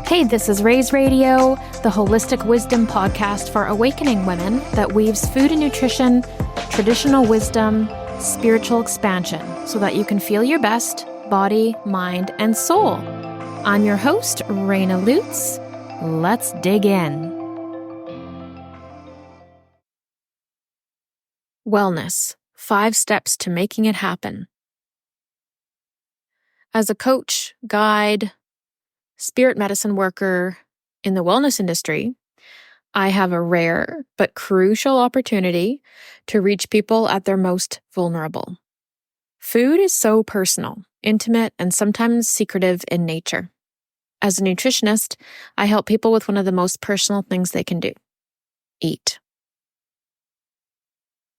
Hey, this is Raise Radio, the holistic wisdom podcast for awakening women that weaves food and nutrition, traditional wisdom, spiritual expansion, so that you can feel your best, body, mind, and soul. I'm your host, Raina Lutz. Let's dig in. Wellness, 5 steps to making it happen. As a coach, guide, spirit medicine worker in the wellness industry, I have a rare but crucial opportunity to reach people at their most vulnerable. Food is so personal, intimate, and sometimes secretive in nature. As a nutritionist, I help people with one of the most personal things they can do: eat.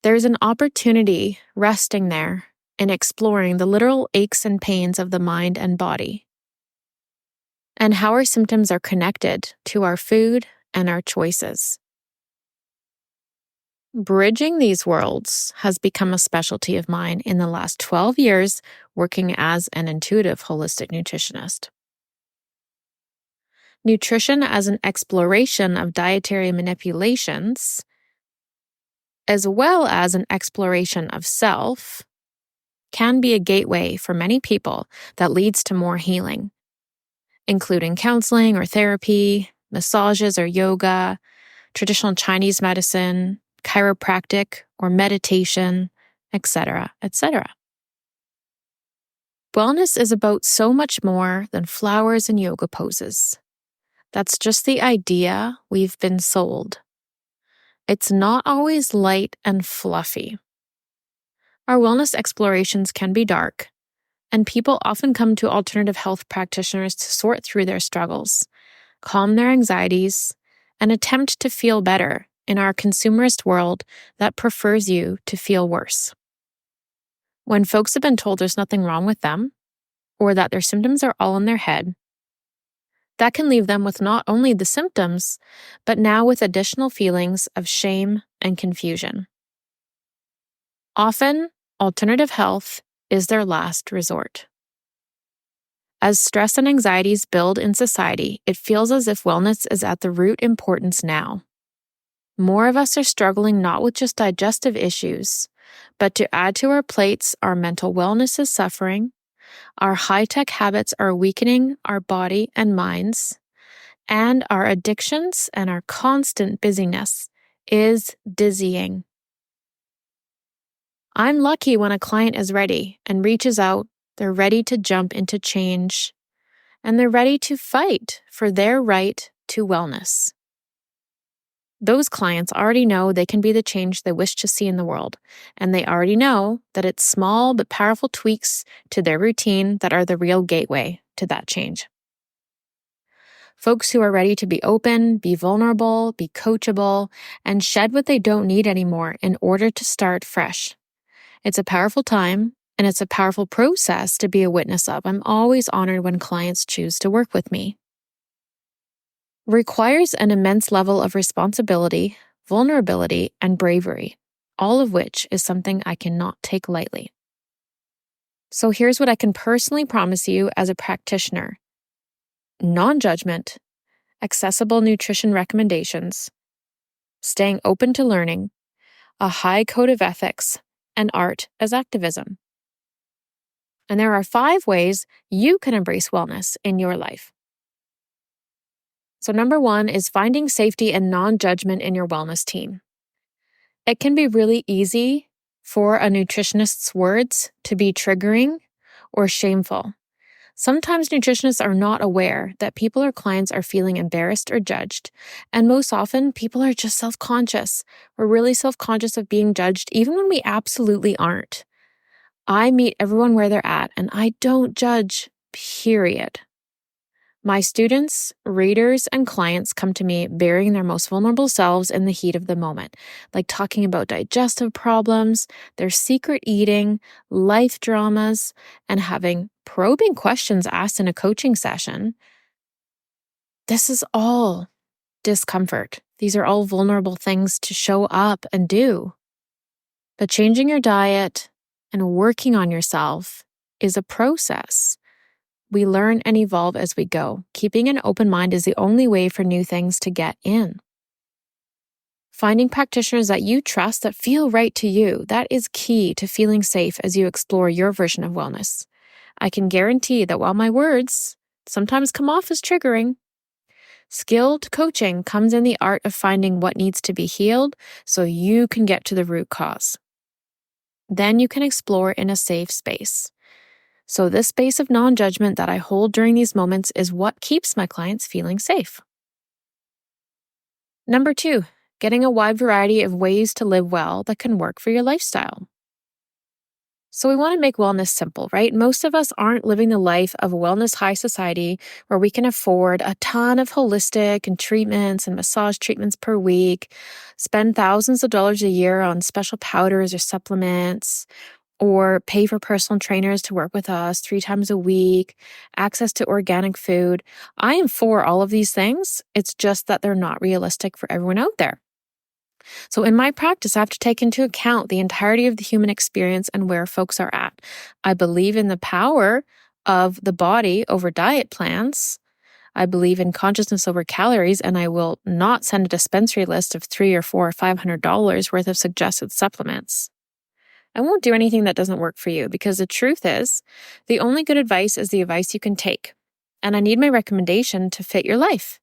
There's an opportunity resting there in exploring the literal aches and pains of the mind and body, and how our symptoms are connected to our food and our choices. Bridging these worlds has become a specialty of mine in the last 12 years working as an intuitive holistic nutritionist. Nutrition as an exploration of dietary manipulations, as well as an exploration of self, can be a gateway for many people that leads to more healing, including counseling or therapy, massages or yoga, traditional Chinese medicine, chiropractic or meditation, etc., etc. Wellness is about so much more than flowers and yoga poses. That's just the idea we've been sold. It's not always light and fluffy. Our wellness explorations can be dark, and people often come to alternative health practitioners to sort through their struggles, calm their anxieties, and attempt to feel better in our consumerist world that prefers you to feel worse. When folks have been told there's nothing wrong with them, or that their symptoms are all in their head, that can leave them with not only the symptoms, but now with additional feelings of shame and confusion. Often, alternative health is their last resort. As stress and anxieties build in society, it feels as if wellness is at the root importance now. More of us are struggling not with just digestive issues, but to add to our plates, our mental wellness is suffering, our high-tech habits are weakening our body and minds, and our addictions and our constant busyness is dizzying. I'm lucky when a client is ready and reaches out, they're ready to jump into change, and they're ready to fight for their right to wellness. Those clients already know they can be the change they wish to see in the world, and they already know that it's small but powerful tweaks to their routine that are the real gateway to that change. Folks who are ready to be open, be vulnerable, be coachable, and shed what they don't need anymore in order to start fresh. It's a powerful time, and it's a powerful process to be a witness of. I'm always honored when clients choose to work with me. Requires an immense level of responsibility, vulnerability, and bravery, all of which is something I cannot take lightly. So here's what I can personally promise you as a practitioner: non-judgment, accessible nutrition recommendations, staying open to learning, a high code of ethics, and art as activism. And there are 5 ways you can embrace wellness in your life. So number 1 is finding safety and non-judgment in your wellness team. It can be really easy for a nutritionist's words to be triggering or shameful. Sometimes nutritionists are not aware that people or clients are feeling embarrassed or judged, and most often people are just self-conscious. We're really self-conscious of being judged even when we absolutely aren't. I meet everyone where they're at, and I don't judge, period. My students, readers, and clients come to me bearing their most vulnerable selves in the heat of the moment, like talking about digestive problems, their secret eating, life dramas, and having probing questions asked in a coaching session. This is all discomfort. These are all vulnerable things to show up and do. But changing your diet and working on yourself is a process. We learn and evolve as we go. Keeping an open mind is the only way for new things to get in. Finding practitioners that you trust that feel right to you, that is key to feeling safe as you explore your version of wellness. I can guarantee that while my words sometimes come off as triggering, skilled coaching comes in the art of finding what needs to be healed so you can get to the root cause. Then you can explore in a safe space. So this space of non-judgment that I hold during these moments is what keeps my clients feeling safe. Number 2, getting a wide variety of ways to live well that can work for your lifestyle. So we want to make wellness simple, right? Most of us aren't living the life of a wellness high society where we can afford a ton of holistic and treatments and massage treatments per week, spend thousands of dollars a year on special powders or supplements, or pay for personal trainers to work with us 3 times a week, access to organic food. I am for all of these things. It's just that they're not realistic for everyone out there. So in my practice, I have to take into account the entirety of the human experience and where folks are at. I believe in the power of the body over diet plans. I believe in consciousness over calories, and I will not send a dispensary list of $300 or $400 or $500 worth of suggested supplements. I won't do anything that doesn't work for you because the truth is, the only good advice is the advice you can take. And I need my recommendation to fit your life.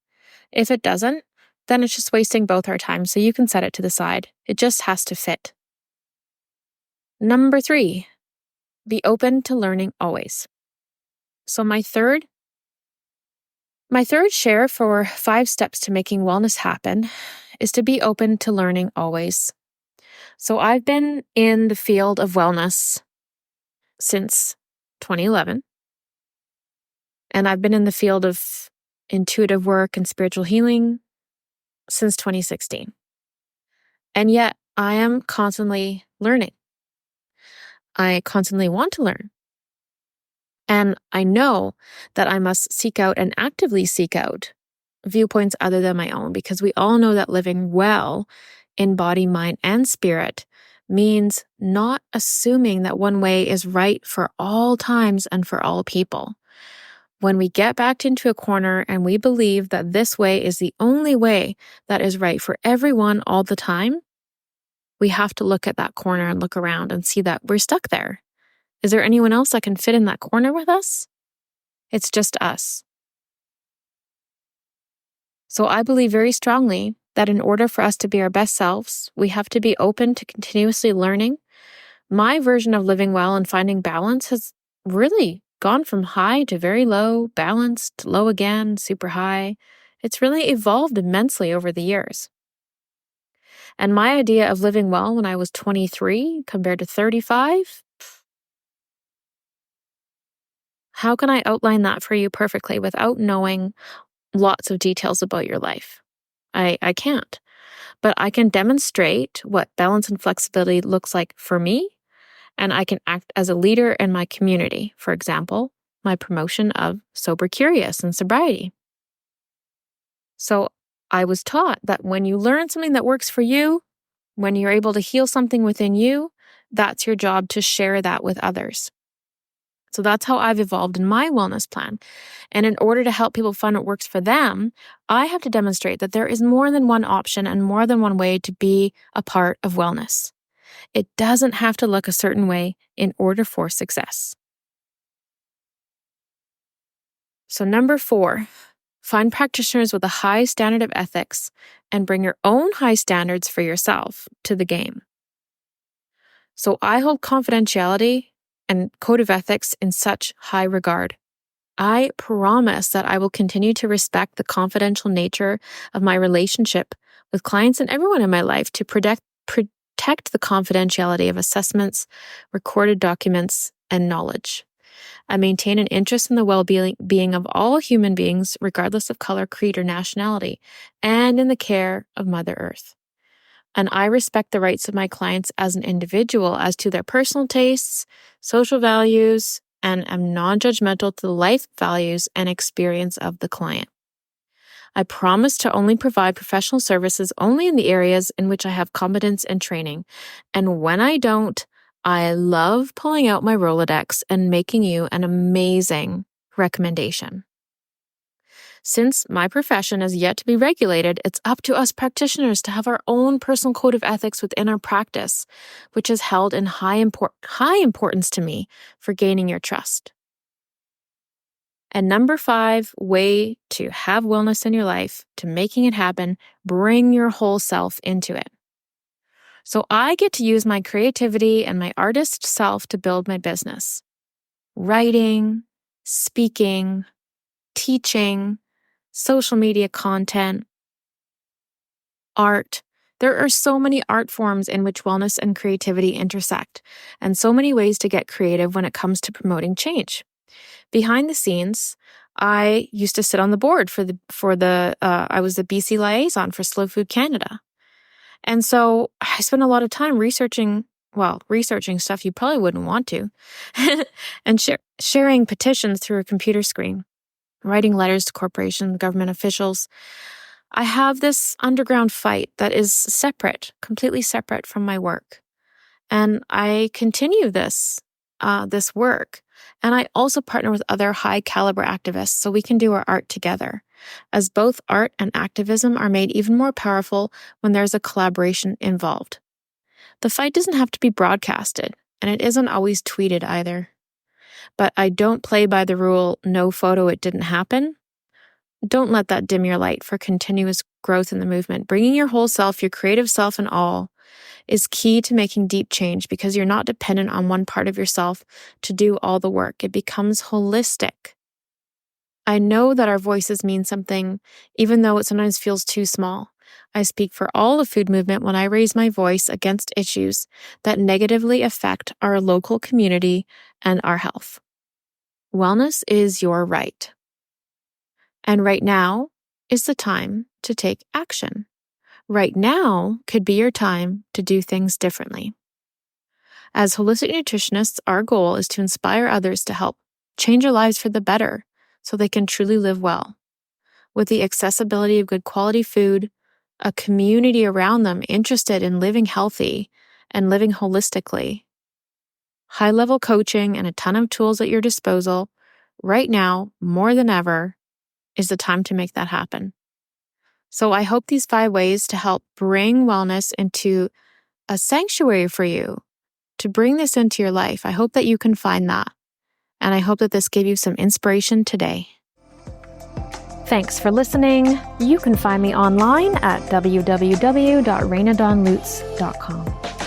If it doesn't, then it's just wasting both our time, so you can set it to the side. It just has to fit. Number 3, be open to learning always. So my third share for 5 steps to making wellness happen is to be open to learning always. So I've been in the field of wellness since 2011, and I've been in the field of intuitive work and spiritual healing since 2016. And yet I am constantly learning. I constantly want to learn. And I know that I must seek out and actively seek out viewpoints other than my own, because we all know that living well in body, mind, and spirit means not assuming that one way is right for all times and for all people. When we get backed into a corner and we believe that this way is the only way that is right for everyone all the time, we have to look at that corner and look around and see that we're stuck there. Is there anyone else that can fit in that corner with us? It's just us. So I believe very strongly that in order for us to be our best selves, we have to be open to continuously learning. My version of living well and finding balance has really gone from high to very low, balanced, low again, super high. It's really evolved immensely over the years. And my idea of living well when I was 23 compared to 35, how can I outline that for you perfectly without knowing lots of details about your life? I can't. But I can demonstrate what balance and flexibility looks like for me, and I can act as a leader in my community. For example, my promotion of sober curious and sobriety. So I was taught that when you learn something that works for you, when you're able to heal something within you, that's your job to share that with others. So that's how I've evolved in my wellness plan. And in order to help people find what works for them, I have to demonstrate that there is more than one option and more than one way to be a part of wellness. It doesn't have to look a certain way in order for success. So number 4, find practitioners with a high standard of ethics and bring your own high standards for yourself to the game. So I hold confidentiality and code of ethics in such high regard. I promise that I will continue to respect the confidential nature of my relationship with clients and everyone in my life to protect the confidentiality of assessments, recorded documents, and knowledge. I maintain an interest in the well-being of all human beings, regardless of color, creed, or nationality, and in the care of Mother Earth. And I respect the rights of my clients as an individual as to their personal tastes, social values, and am non-judgmental to the life values and experience of the client. I promise to only provide professional services only in the areas in which I have competence and training. And when I don't, I love pulling out my Rolodex and making you an amazing recommendation. Since my profession is yet to be regulated, it's up to us practitioners to have our own personal code of ethics within our practice, which is held in high importance to me for gaining your trust. And number 5 way to have wellness in your life, to making it happen, bring your whole self into it. So I get to use my creativity and my artist self to build my business. Writing, speaking, teaching, social media content, art. There are so many art forms in which wellness and creativity intersect, and so many ways to get creative when it comes to promoting change. Behind the scenes, I used to sit on the board I was the BC liaison for Slow Food Canada. And so I spent a lot of time researching stuff you probably wouldn't want to, and sharing petitions through a computer screen, writing letters to corporations, government officials. I have this underground fight that is separate, completely separate from my work. And I continue this work. And I also partner with other high caliber activists so we can do our art together, as both art and activism are made even more powerful when there's a collaboration involved. The fight doesn't have to be broadcasted, and it isn't always tweeted either. But I don't play by the rule, no photo, it didn't happen. Don't let that dim your light for continuous growth in the movement. Bringing your whole self, your creative self and all, is key to making deep change because you're not dependent on one part of yourself to do all the work. It becomes holistic. I know that our voices mean something, even though it sometimes feels too small. I speak for all the food movement when I raise my voice against issues that negatively affect our local community and our health. Wellness is your right. And right now is the time to take action. Right now could be your time to do things differently. As holistic nutritionists, our goal is to inspire others to help change their lives for the better so they can truly live well. With the accessibility of good quality food, a community around them interested in living healthy and living holistically, high-level coaching, and a ton of tools at your disposal, right now, more than ever, is the time to make that happen. So I hope these 5 ways to help bring wellness into a sanctuary for you, to bring this into your life. I hope that you can find that. And I hope that this gave you some inspiration today. Thanks for listening. You can find me online at www.rainadonlutz.com.